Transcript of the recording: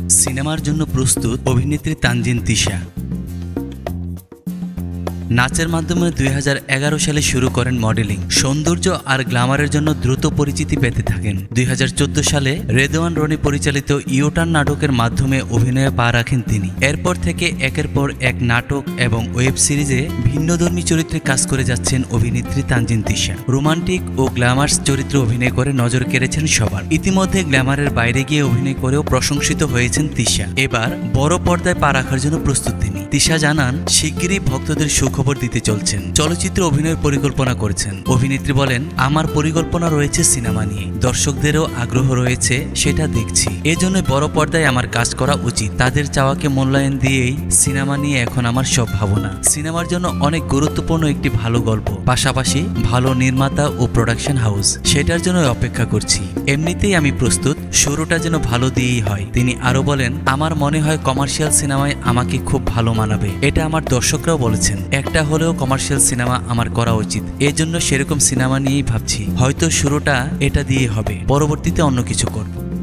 সিনেমার জন্য প্রস্তুত অভিনেত্রী তানজিন তিশা। নাচের মাধ্যমে 2011 সালে শুরু করেন মডেলিং। সৌন্দর্য আর গ্ল্যামারের জন্য দ্রুত পরিচিতি পেতে থাকেন। 2014 সালে রেদওয়ান রনি পরিচালিত ইউটার্ন নাটকের মাধ্যমে অভিনয়ে পা রাখেন তিনি। এরপর থেকে একের পর এক নাটক এবং ওয়েব সিরিজে ভিন্নধর্মী চরিত্রে কাজ করে যাচ্ছেন অভিনেত্রী তানজিন তিশা। রোমান্টিক ও গ্ল্যামার্স চরিত্রে অভিনয় করে নজর কেড়েছেন সবার। ইতিমধ্যে গ্ল্যামারের বাইরে গিয়ে অভিনয় করেও প্রশংসিত হয়েছেন তিশা। এবার বড় পর্দায় পা রাখার জন্য প্রস্তুত তিনি। তিশা জানান, শিগগিরই ভক্তদের সুখবর দিতে চলছেন। চলচ্চিত্র অভিনয়ের পরিকল্পনা করেছেন। অভিনেত্রী বলেন, আমার পরিকল্পনা রয়েছে সিনেমা নিয়ে, দর্শকদেরও আগ্রহ রয়েছে, সেটা দেখছি। এজন্য বড় পর্দায় আমার কাজ করা উচিত। তাদের চাওয়াকে মূল্যায়ন দিয়েই সিনেমা নিয়ে এখন আমার সব ভাবনা। সিনেমার জন্য অনেক গুরুত্বপূর্ণ একটি ভালো গল্প, পাশাপাশি ভালো নির্মাতা ও প্রোডাকশন হাউস, সেটার জন্য অপেক্ষা করছি। এমনিতেই আমি প্রস্তুত, শুরুটা যেন ভালো দিয়েই হয়। তিনি আরো বলেন, আমার মনে হয় কমার্শিয়াল সিনেমায় আমাকে খুব ভালো মানাবে। এটা আমার দর্শকরাও বলেছেন। একটা হলেও কমার্শিয়াল সিনেমা আমার করা উচিত। এজন্য সেরকম সিনেমা নিয়েই ভাবছি। হয়তো শুরুটা এটা দিয়ে হবে, পরবর্তীতে অন্য কিছু করব।